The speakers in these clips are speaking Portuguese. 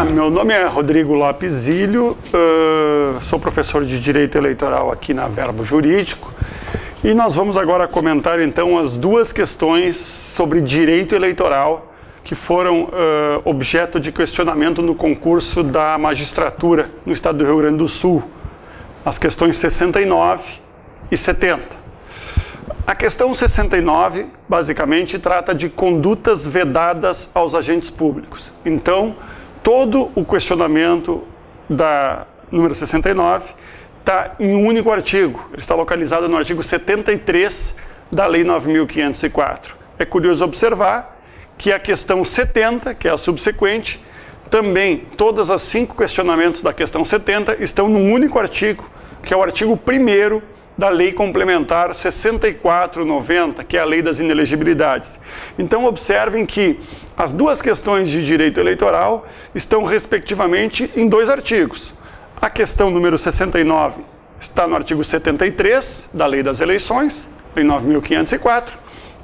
Olá, meu nome é Rodrigo Lopes Zílio, sou professor de Direito Eleitoral aqui na Verbo Jurídico e nós vamos agora comentar então as duas questões sobre direito eleitoral que foram objeto de questionamento no concurso da magistratura no estado do Rio Grande do Sul, as questões 69 e 70. A questão 69, basicamente, trata de condutas vedadas aos agentes públicos. Então, todo o questionamento da número 69 está em um único artigo. Ele está localizado no artigo 73 da Lei 9.504. É curioso observar que a questão 70, que é a subsequente, também, todos os 5 questionamentos da questão 70 estão num único artigo, que é o artigo 1º da Lei Complementar 6490, que é a Lei das Inelegibilidades. Então, observem que as duas questões de direito eleitoral estão, respectivamente, em 2 artigos. A questão número 69 está no artigo 73 da Lei das Eleições, Lei 9.504,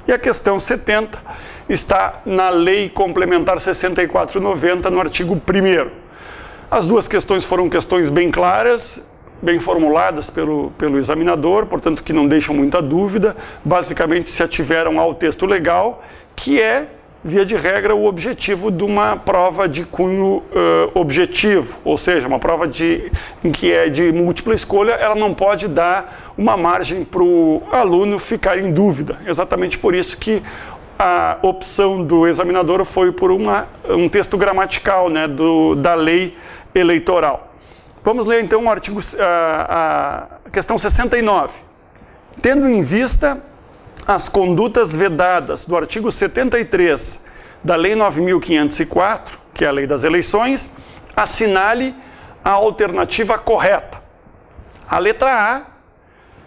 e a questão 70 está na Lei Complementar 6490, no artigo 1º. As duas questões foram questões bem claras, bem formuladas pelo examinador, portanto que não deixam muita dúvida, basicamente se ativeram ao texto legal, que é, via de regra, o objetivo de uma prova de cunho objetivo, ou seja, uma prova em que é de múltipla escolha, ela não pode dar uma margem para o aluno ficar em dúvida, exatamente por isso que a opção do examinador foi por um texto gramatical, né, da lei eleitoral. Vamos ler então o artigo, a questão 69. Tendo em vista as condutas vedadas do artigo 73 da Lei 9.504, que é a Lei das Eleições, assinale a alternativa correta. A letra A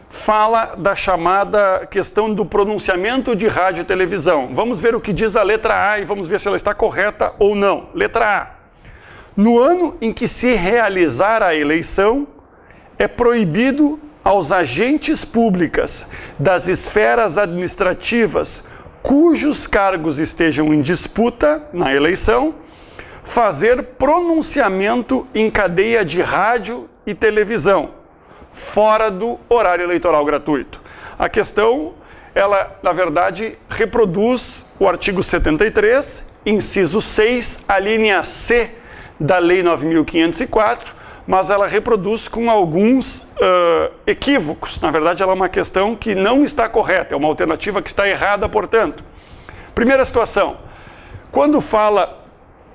fala da chamada questão do pronunciamento de rádio e televisão. Vamos ver o que diz a letra A e vamos ver se ela está correta ou não. Letra A. No ano em que se realizar a eleição, é proibido aos agentes públicos das esferas administrativas cujos cargos estejam em disputa na eleição, fazer pronunciamento em cadeia de rádio e televisão, fora do horário eleitoral gratuito. A questão, ela, na verdade, reproduz o artigo 73, inciso 6, a linha C da Lei 9.504, mas ela reproduz com alguns equívocos. Na verdade, ela é uma questão que não está correta, é uma alternativa que está errada, portanto. Primeira situação, quando fala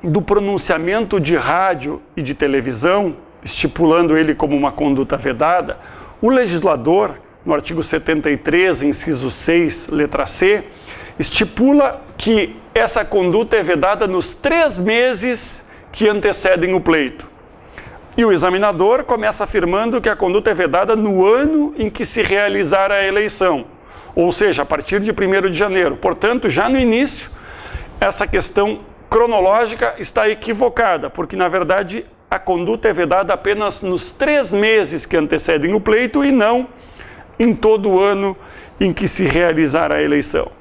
do pronunciamento de rádio e de televisão, estipulando ele como uma conduta vedada, o legislador, no artigo 73, inciso 6, letra C, estipula que essa conduta é vedada nos 3 meses que antecedem o pleito. E o examinador começa afirmando que a conduta é vedada no ano em que se realizar a eleição, ou seja, a partir de 1º de janeiro. Portanto, já no início, essa questão cronológica está equivocada, porque, na verdade, a conduta é vedada apenas nos 3 meses que antecedem o pleito e não em todo o ano em que se realizar a eleição.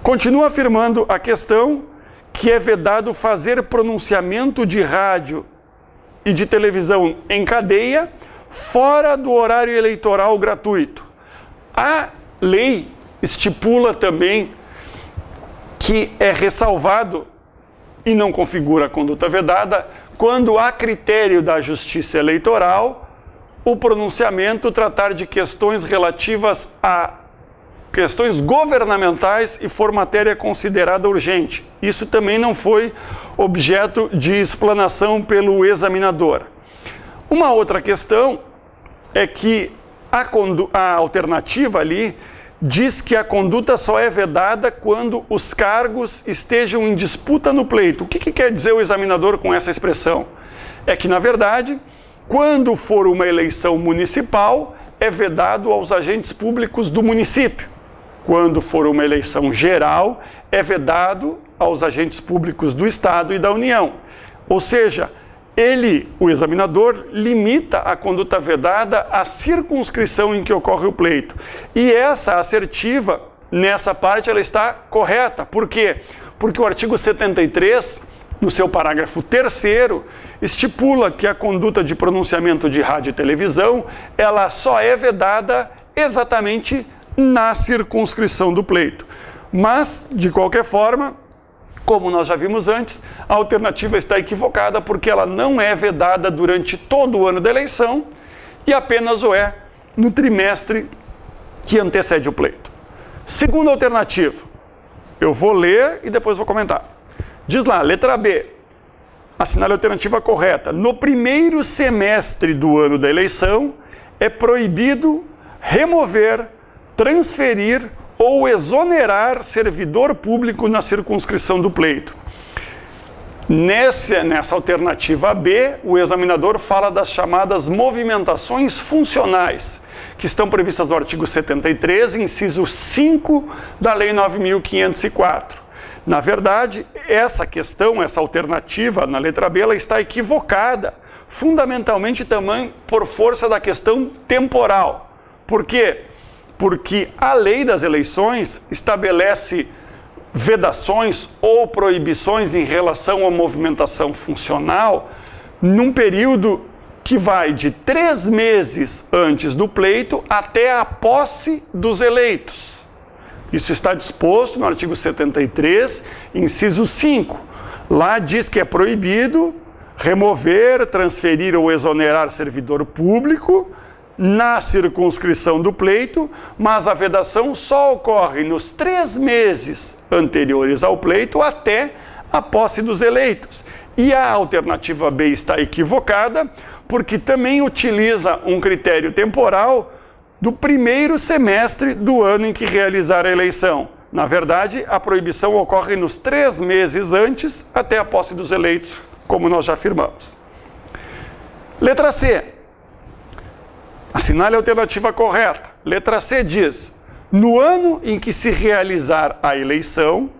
Continua afirmando a questão que é vedado fazer pronunciamento de rádio e de televisão em cadeia fora do horário eleitoral gratuito. A lei estipula também que é ressalvado e não configura a conduta vedada quando há critério da Justiça Eleitoral o pronunciamento tratar de questões relativas a questões governamentais e for matéria considerada urgente. Isso também não foi objeto de explanação pelo examinador. Uma outra questão é que a alternativa ali diz que a conduta só é vedada quando os cargos estejam em disputa no pleito. O que quer dizer o examinador com essa expressão? É que, na verdade, quando for uma eleição municipal, é vedado aos agentes públicos do município. Quando for uma eleição geral, é vedado aos agentes públicos do Estado e da União. Ou seja, o examinador, limita a conduta vedada à circunscrição em que ocorre o pleito. E essa assertiva, nessa parte, ela está correta. Por quê? Porque o artigo 73 no seu parágrafo 3º, estipula que a conduta de pronunciamento de rádio e televisão, ela só é vedada exatamente na circunscrição do pleito. Mas, de qualquer forma, como nós já vimos antes, a alternativa está equivocada porque ela não é vedada durante todo o ano da eleição e apenas o é no trimestre que antecede o pleito. Segunda alternativa, eu vou ler e depois vou comentar. Diz lá, letra B, assinale a alternativa correta. No primeiro semestre do ano da eleição, é proibido remover, transferir ou exonerar servidor público na circunscrição do pleito. Nessa alternativa B, o examinador fala das chamadas movimentações funcionais, que estão previstas no artigo 73, inciso 5 da Lei 9.504. Na verdade, essa questão, essa alternativa na letra B, ela está equivocada, fundamentalmente também por força da questão temporal. Por quê? Porque a lei das eleições estabelece vedações ou proibições em relação à movimentação funcional num período que vai de 3 meses antes do pleito até a posse dos eleitos. Isso está disposto no artigo 73, inciso 5. Lá diz que é proibido remover, transferir ou exonerar servidor público na circunscrição do pleito, mas a vedação só ocorre nos 3 meses anteriores ao pleito até a posse dos eleitos. E a alternativa B está equivocada, porque também utiliza um critério temporal do primeiro semestre do ano em que realizar a eleição. Na verdade, a proibição ocorre nos 3 meses antes até a posse dos eleitos, como nós já afirmamos. Letra C. Assinale a alternativa correta. Letra C diz, no ano em que se realizar a eleição,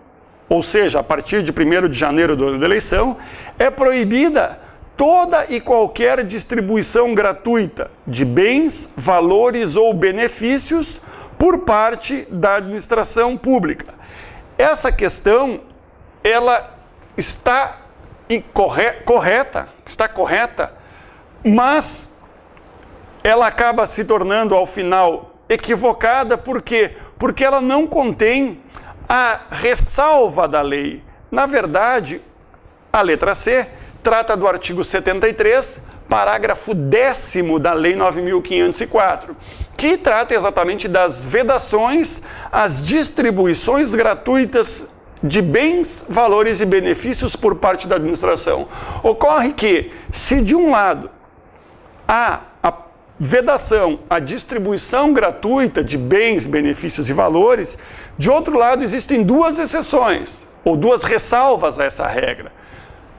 ou seja, a partir de 1º de janeiro do ano da eleição, é proibida toda e qualquer distribuição gratuita de bens, valores ou benefícios por parte da administração pública. Essa questão, ela está correta, mas ela acaba se tornando, ao final, equivocada. Por quê? Porque ela não contém a ressalva da lei. Na verdade, a letra C trata do artigo 73, parágrafo 10º da Lei 9.504, que trata exatamente das vedações às distribuições gratuitas de bens, valores e benefícios por parte da administração. Ocorre que, se de um lado há a vedação à distribuição gratuita de bens, benefícios e valores, de outro lado existem 2 exceções, ou 2 ressalvas a essa regra.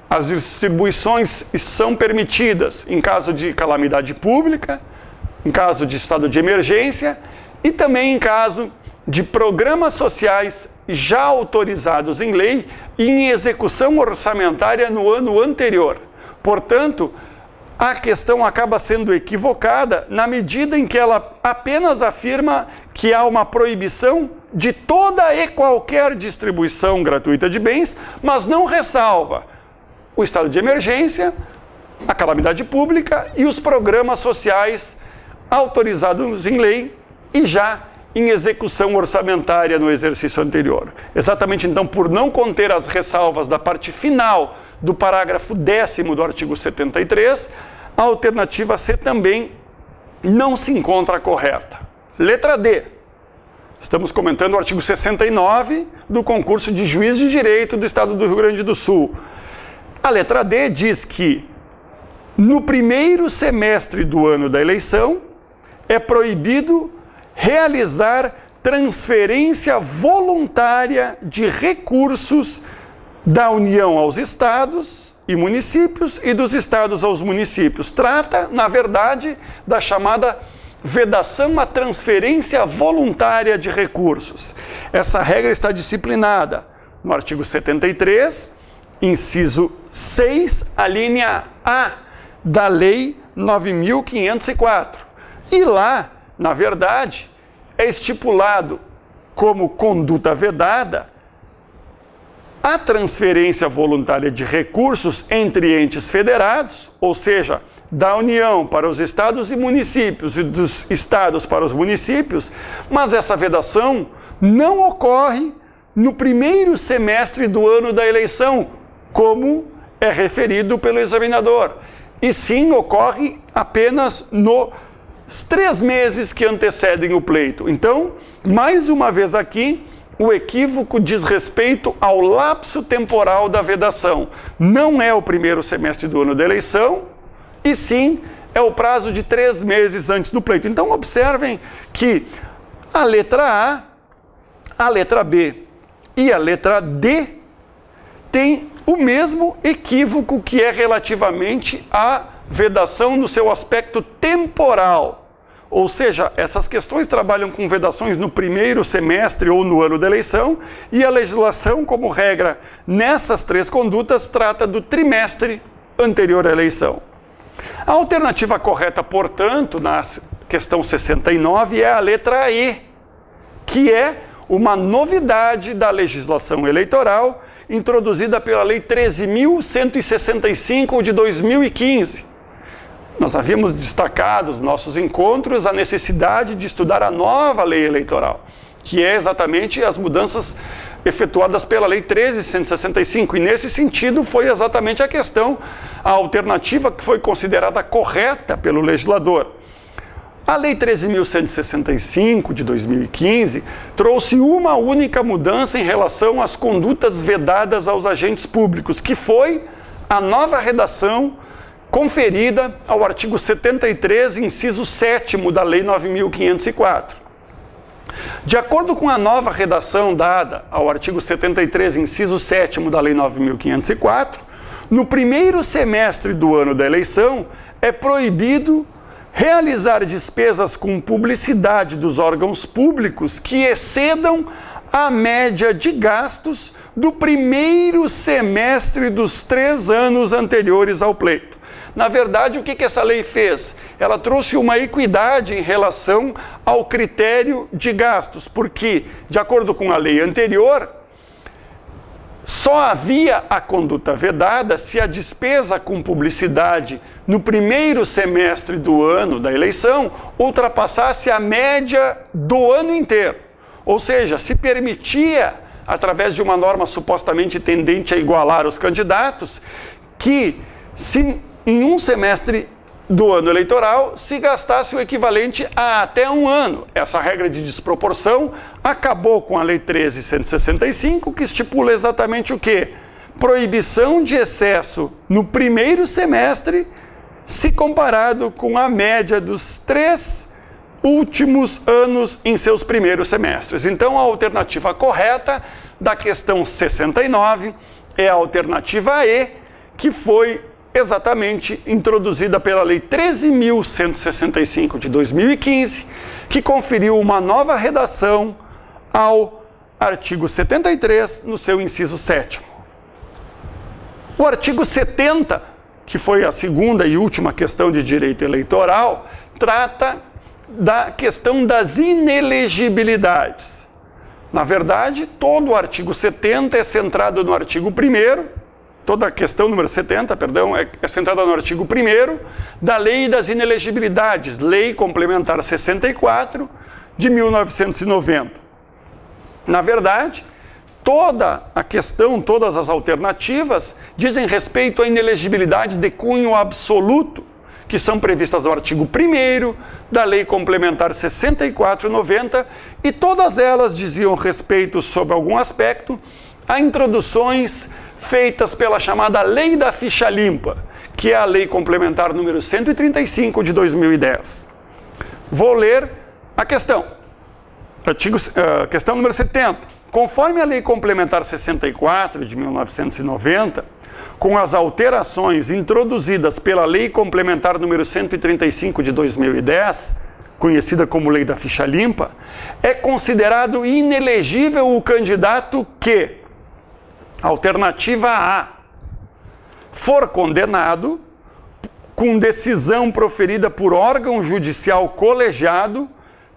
As distribuições são permitidas em caso de calamidade pública, em caso de estado de emergência e também em caso de programas sociais já autorizados em lei e em execução orçamentária no ano anterior. Portanto, a questão acaba sendo equivocada na medida em que ela apenas afirma que há uma proibição de toda e qualquer distribuição gratuita de bens, mas não ressalva o estado de emergência, a calamidade pública e os programas sociais autorizados em lei e já em execução orçamentária no exercício anterior. Exatamente, então, por não conter as ressalvas da parte final do parágrafo 10º do artigo 73, a alternativa C também não se encontra correta. Letra D. Estamos comentando o artigo 69 do concurso de juiz de direito do Estado do Rio Grande do Sul. A letra D diz que, no primeiro semestre do ano da eleição, é proibido realizar transferência voluntária de recursos da União aos estados e municípios e dos estados aos municípios. Trata, na verdade, da chamada vedação à transferência voluntária de recursos. Essa regra está disciplinada no artigo 73, inciso 6, a linha A da Lei 9.504. E lá, na verdade, é estipulado como conduta vedada a transferência voluntária de recursos entre entes federados, ou seja, da União para os estados e municípios e dos estados para os municípios, mas essa vedação não ocorre no primeiro semestre do ano da eleição, como é referido pelo examinador, e sim ocorre apenas nos 3 meses que antecedem o pleito. Então, mais uma vez aqui, o equívoco diz respeito ao lapso temporal da vedação. Não é o primeiro semestre do ano da eleição, e sim é o prazo de 3 meses antes do pleito. Então, observem que a letra A letra B e a letra D têm o mesmo equívoco, que é relativamente à vedação no seu aspecto temporal. Ou seja, essas questões trabalham com vedações no primeiro semestre ou no ano da eleição, e a legislação, como regra, nessas 3 condutas, trata do trimestre anterior à eleição. A alternativa correta, portanto, na questão 69 é a letra E, que é uma novidade da legislação eleitoral introduzida pela Lei 13.165 de 2015. Nós havíamos destacado nos nossos encontros a necessidade de estudar a nova lei eleitoral, que é exatamente as mudanças efetuadas pela Lei 13.165, e nesse sentido foi exatamente a alternativa que foi considerada correta pelo legislador. A Lei 13.165 de 2015 trouxe uma única mudança em relação às condutas vedadas aos agentes públicos, que foi a nova redação conferida ao artigo 73, inciso 7º da Lei 9.504. De acordo com a nova redação dada ao artigo 73, inciso 7º da Lei 9.504, no primeiro semestre do ano da eleição é proibido realizar despesas com publicidade dos órgãos públicos que excedam a média de gastos do primeiro semestre dos 3 anos anteriores ao pleito. Na verdade, o que essa lei fez? Ela trouxe uma equidade em relação ao critério de gastos, porque, de acordo com a lei anterior, só havia a conduta vedada se a despesa com publicidade no primeiro semestre do ano da eleição ultrapassasse a média do ano inteiro. Ou seja, se permitia, através de uma norma supostamente tendente a igualar os candidatos, que se em um semestre do ano eleitoral se gastasse o equivalente a até 1 ano. Essa regra de desproporção acabou com a Lei 13.165, que estipula exatamente o quê? Proibição de excesso no primeiro semestre, se comparado com a média dos 3 últimos anos em seus primeiros semestres. Então, a alternativa correta da questão 69 é a alternativa E, que foi exatamente introduzida pela Lei 13.165 de 2015, que conferiu uma nova redação ao artigo 73, no seu inciso 7º. O artigo 70, que foi a segunda e última questão de direito eleitoral, trata da questão das inelegibilidades. Na verdade, todo o artigo 70 é centrado no artigo 1º, toda a questão número 70, perdão, é centrada no artigo 1º da Lei das Inelegibilidades, Lei Complementar 64 de 1990. Na verdade, toda a questão, todas as alternativas dizem respeito a inelegibilidades de cunho absoluto, que são previstas no artigo 1º da Lei Complementar 64/90, e todas elas diziam respeito, sob algum aspecto, a introduções feitas pela chamada Lei da Ficha Limpa, que é a Lei Complementar número 135 de 2010. Vou ler a questão. Questão número 70. Conforme a Lei Complementar 64 de 1990, com as alterações introduzidas pela Lei Complementar número 135 de 2010, conhecida como Lei da Ficha Limpa, é considerado inelegível o candidato que, alternativa A, for condenado com decisão proferida por órgão judicial colegiado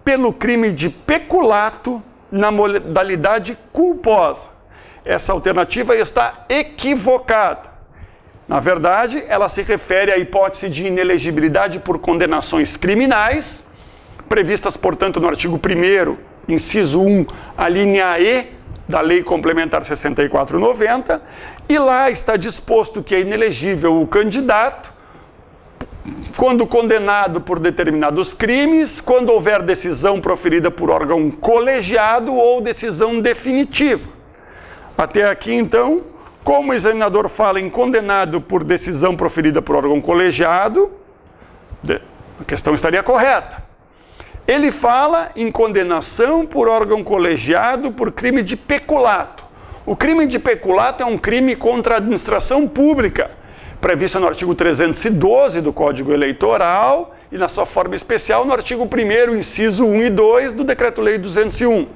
pelo crime de peculato na modalidade culposa, essa alternativa está equivocada. Na verdade, ela se refere à hipótese de inelegibilidade por condenações criminais, previstas, portanto, no artigo 1º, inciso 1, a linha E da Lei Complementar 64/90, e lá está disposto que é inelegível o candidato quando condenado por determinados crimes, quando houver decisão proferida por órgão colegiado ou decisão definitiva. Até aqui, então, como o examinador fala em condenado por decisão proferida por órgão colegiado, a questão estaria correta. Ele fala em condenação por órgão colegiado por crime de peculato. O crime de peculato é um crime contra a administração pública, previsto no artigo 312 do Código Eleitoral e, na sua forma especial, no artigo 1º, inciso 1 e 2 do Decreto-Lei 201.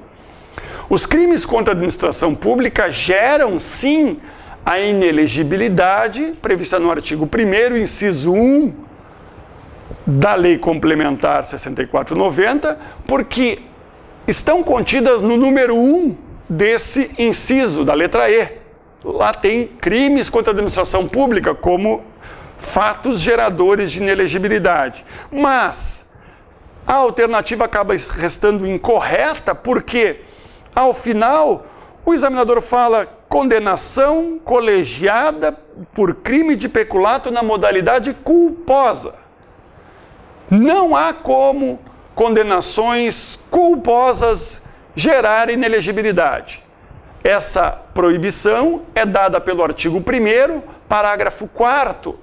Os crimes contra a administração pública geram, sim, a inelegibilidade prevista no artigo 1º, inciso 1 da Lei Complementar 64/90, porque estão contidas no número 1 desse inciso, da letra E. Lá tem crimes contra a administração pública como fatos geradores de inelegibilidade. Mas a alternativa acaba restando incorreta porque, ao final, o examinador fala condenação colegiada por crime de peculato na modalidade culposa. Não há como condenações culposas gerarem inelegibilidade. Essa proibição é dada pelo artigo 1º, parágrafo 4º,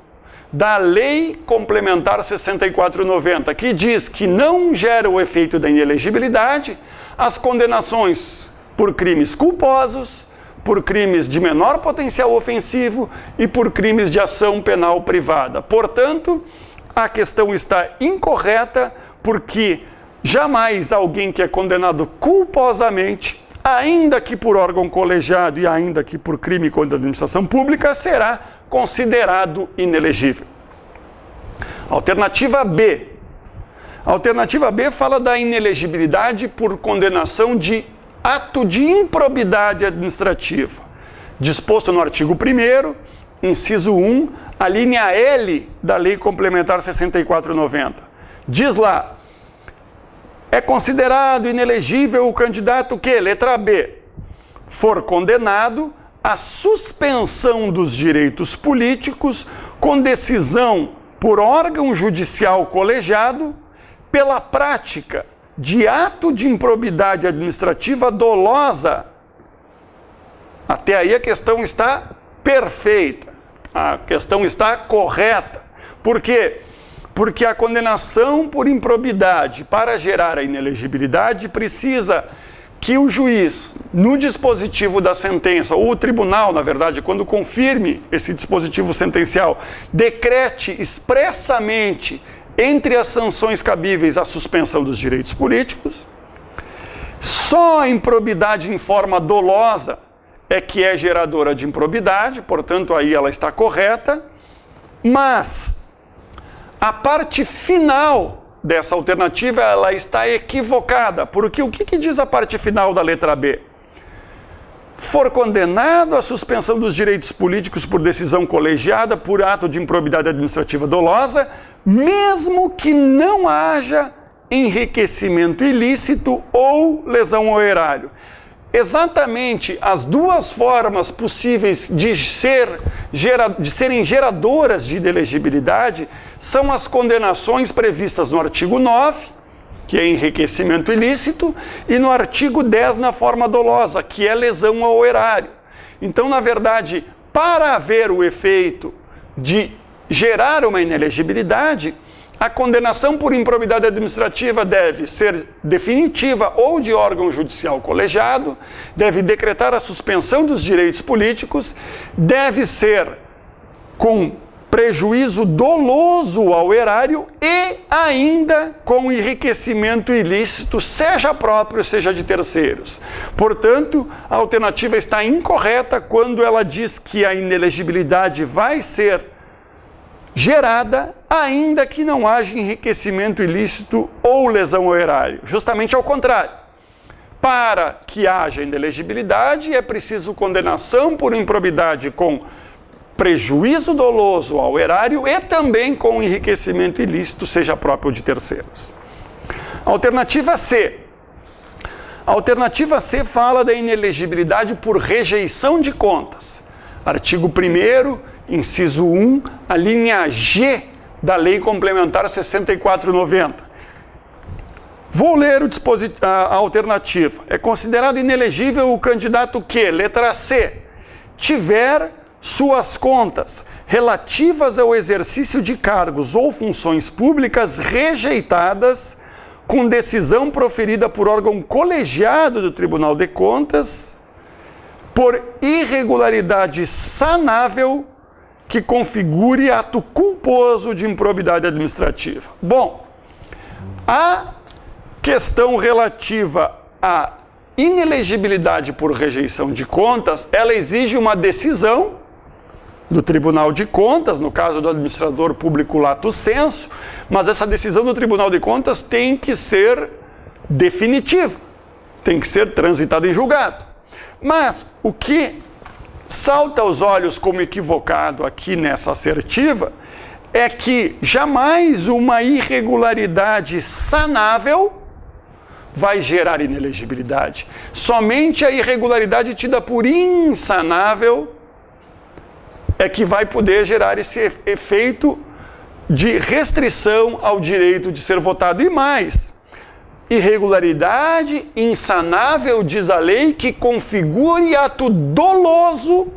da Lei Complementar 64/90, que diz que não gera o efeito da inelegibilidade as condenações por crimes culposos, por crimes de menor potencial ofensivo e por crimes de ação penal privada. Portanto, a questão está incorreta porque jamais alguém que é condenado culposamente, ainda que por órgão colegiado e ainda que por crime contra a administração pública, será considerado inelegível. Alternativa B. A alternativa B fala da inelegibilidade por condenação de ato de improbidade administrativa, disposto no artigo 1º, inciso 1, a linha L da Lei Complementar 64/90. Diz lá, é considerado inelegível o candidato que, letra B, for condenado à suspensão dos direitos políticos com decisão por órgão judicial colegiado pela prática de ato de improbidade administrativa dolosa. Até aí a questão está perfeita, a questão está correta. Por quê? Porque a condenação por improbidade para gerar a inelegibilidade precisa que o juiz, no dispositivo da sentença, ou o tribunal, na verdade, quando confirme esse dispositivo sentencial, decrete expressamente entre as sanções cabíveis a suspensão dos direitos políticos. Só a improbidade em forma dolosa é que é geradora de improbidade, portanto, aí ela está correta, mas a parte final dessa alternativa ela está equivocada, porque o que diz a parte final da letra B? For condenado à suspensão dos direitos políticos por decisão colegiada por ato de improbidade administrativa dolosa, mesmo que não haja enriquecimento ilícito ou lesão ao erário. Exatamente as duas formas possíveis de serem geradoras de inelegibilidade são as condenações previstas no artigo 9, que é enriquecimento ilícito, e no artigo 10, na forma dolosa, que é lesão ao erário. Então, na verdade, para haver o efeito de gerar uma inelegibilidade, a condenação por improbidade administrativa deve ser definitiva ou de órgão judicial colegiado, deve decretar a suspensão dos direitos políticos, deve ser com prejuízo doloso ao erário e ainda com enriquecimento ilícito, seja próprio, seja de terceiros. Portanto, a alternativa está incorreta quando ela diz que a inelegibilidade vai ser gerada, ainda que não haja enriquecimento ilícito ou lesão ao erário. Justamente ao contrário. Para que haja inelegibilidade, é preciso condenação por improbidade com prejuízo doloso ao erário e também com enriquecimento ilícito, seja próprio de terceiros. Alternativa C. A alternativa C fala da inelegibilidade por rejeição de contas. Artigo 1º, inciso 1, a linha G da Lei Complementar 6490. Vou ler a alternativa. É considerado inelegível o candidato que, letra C, tiver suas contas relativas ao exercício de cargos ou funções públicas rejeitadas com decisão proferida por órgão colegiado do Tribunal de Contas por irregularidade sanável que configure ato culposo de improbidade administrativa. Bom, a questão relativa à inelegibilidade por rejeição de contas, ela exige uma decisão do Tribunal de Contas, no caso do administrador público lato sensu, mas essa decisão do Tribunal de Contas tem que ser definitiva, tem que ser transitada em julgado. Mas o que salta aos olhos como equivocado aqui nessa assertiva é que jamais uma irregularidade sanável vai gerar inelegibilidade. Somente a irregularidade tida por insanável é que vai poder gerar esse efeito de restrição ao direito de ser votado. E mais, irregularidade insanável, diz a lei, que configure ato doloso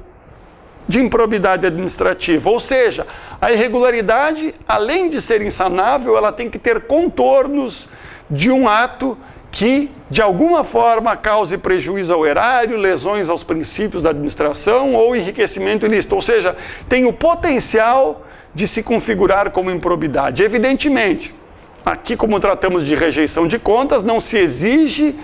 de improbidade administrativa. Ou seja, a irregularidade, além de ser insanável, ela tem que ter contornos de um ato que, de alguma forma, cause prejuízo ao erário, lesões aos princípios da administração ou enriquecimento ilícito. Ou seja, tem o potencial de se configurar como improbidade. Evidentemente, aqui, como tratamos de rejeição de contas, não se exige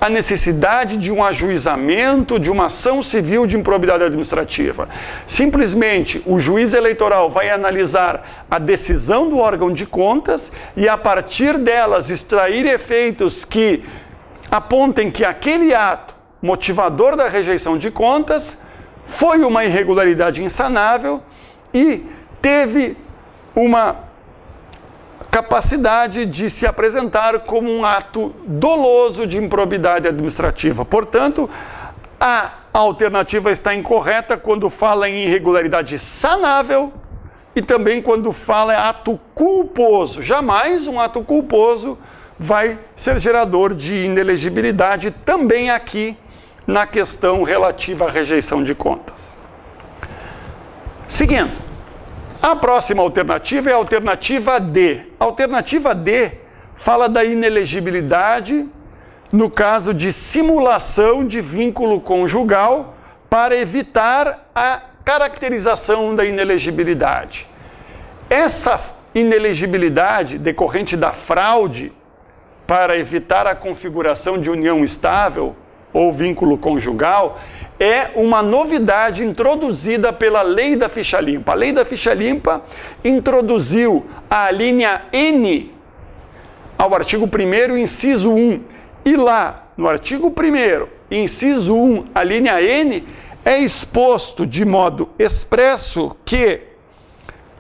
a necessidade de um ajuizamento, de uma ação civil de improbidade administrativa. Simplesmente, o juiz eleitoral vai analisar a decisão do órgão de contas e, a partir delas, extrair efeitos que apontem que aquele ato motivador da rejeição de contas foi uma irregularidade insanável e teve uma capacidade de se apresentar como um ato doloso de improbidade administrativa. Portanto, a alternativa está incorreta quando fala em irregularidade sanável e também quando fala em ato culposo. Jamais um ato culposo vai ser gerador de inelegibilidade, também aqui na questão relativa à rejeição de contas. Seguindo. A próxima alternativa é a alternativa D. A alternativa D fala da inelegibilidade no caso de simulação de vínculo conjugal para evitar a caracterização da inelegibilidade. Essa inelegibilidade decorrente da fraude para evitar a configuração de união estável ou vínculo conjugal é uma novidade introduzida pela Lei da Ficha Limpa. A Lei da Ficha Limpa introduziu a linha N ao artigo 1º, inciso 1. E lá, no artigo 1º, inciso 1, a linha N, é exposto de modo expresso que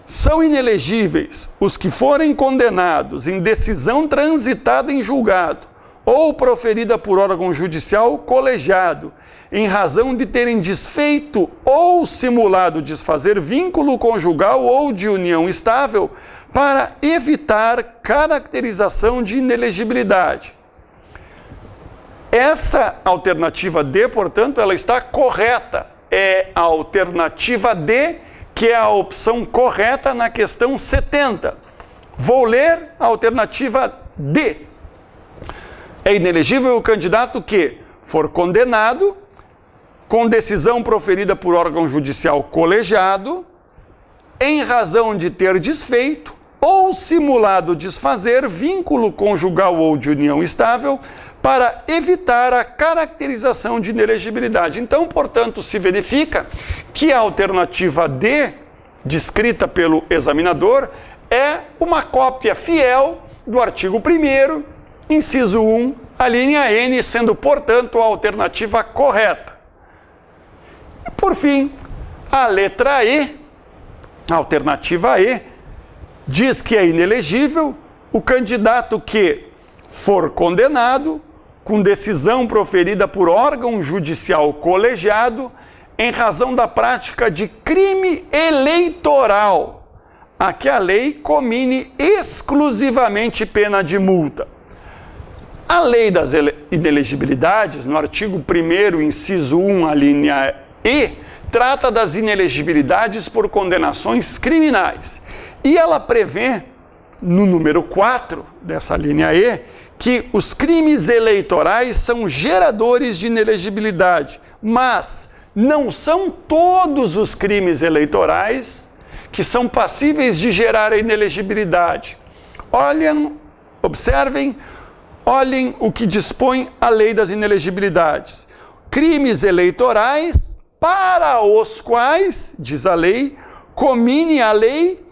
são inelegíveis os que forem condenados em decisão transitada em julgado ou proferida por órgão judicial colegiado, em razão de terem desfeito ou simulado desfazer vínculo conjugal ou de união estável para evitar caracterização de inelegibilidade. Essa alternativa D, portanto, ela está correta. É a alternativa D, que é a opção correta na questão 70. Vou ler a alternativa D. É inelegível o candidato que for condenado com decisão proferida por órgão judicial colegiado, em razão de ter desfeito ou simulado desfazer vínculo conjugal ou de união estável para evitar a caracterização de inelegibilidade. Então, portanto, se verifica que a alternativa D, descrita pelo examinador, é uma cópia fiel do artigo 1º, inciso 1, a linha N sendo, portanto, a alternativa correta. E, por fim, a letra E, a alternativa E, diz que é inelegível o candidato que for condenado com decisão proferida por órgão judicial colegiado em razão da prática de crime eleitoral, a que a lei comine exclusivamente pena de multa. A lei das inelegibilidades, no artigo 1º, inciso 1, a linha E, trata das inelegibilidades por condenações criminais. E ela prevê, no número 4 dessa linha E, que os crimes eleitorais são geradores de inelegibilidade, mas não são todos os crimes eleitorais que são passíveis de gerar a inelegibilidade. Observem o que dispõe a lei das inelegibilidades. Crimes eleitorais para os quais, diz a lei, comine a lei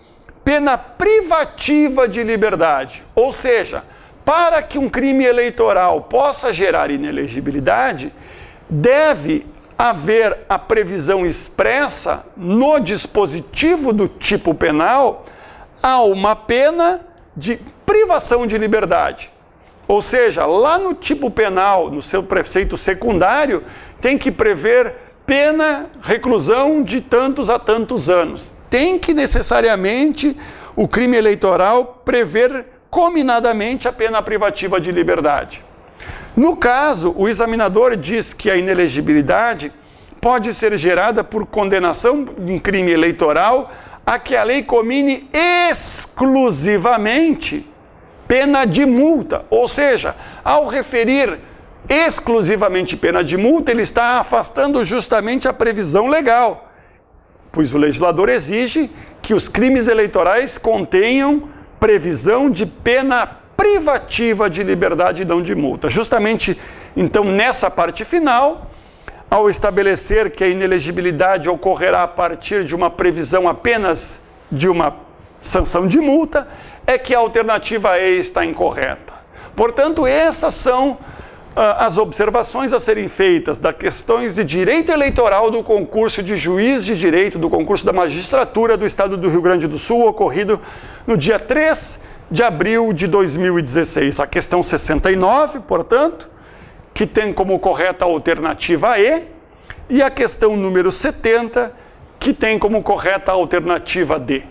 pena privativa de liberdade. Ou seja, para que um crime eleitoral possa gerar inelegibilidade, deve haver a previsão expressa no dispositivo do tipo penal a uma pena de privação de liberdade. Ou seja, lá no tipo penal, no seu preceito secundário, tem que prever pena, reclusão de tantos a tantos anos. Tem que necessariamente o crime eleitoral prever combinadamente a pena privativa de liberdade. No caso, o examinador diz que a inelegibilidade pode ser gerada por condenação em crime eleitoral a que a lei comine exclusivamente pena de multa. Ou seja, ao referir exclusivamente pena de multa, ele está afastando justamente a previsão legal, pois o legislador exige que os crimes eleitorais contenham previsão de pena privativa de liberdade e não de multa. Justamente, então, nessa parte final, ao estabelecer que a inelegibilidade ocorrerá a partir de uma previsão apenas de uma sanção de multa, é que a alternativa E está incorreta. Portanto, essas são as observações a serem feitas das questões de direito eleitoral do concurso de juiz de direito, do concurso da magistratura do Estado do Rio Grande do Sul, ocorrido no dia 3 de abril de 2016. A questão 69, portanto, que tem como correta a alternativa E, e a questão número 70, que tem como correta a alternativa D.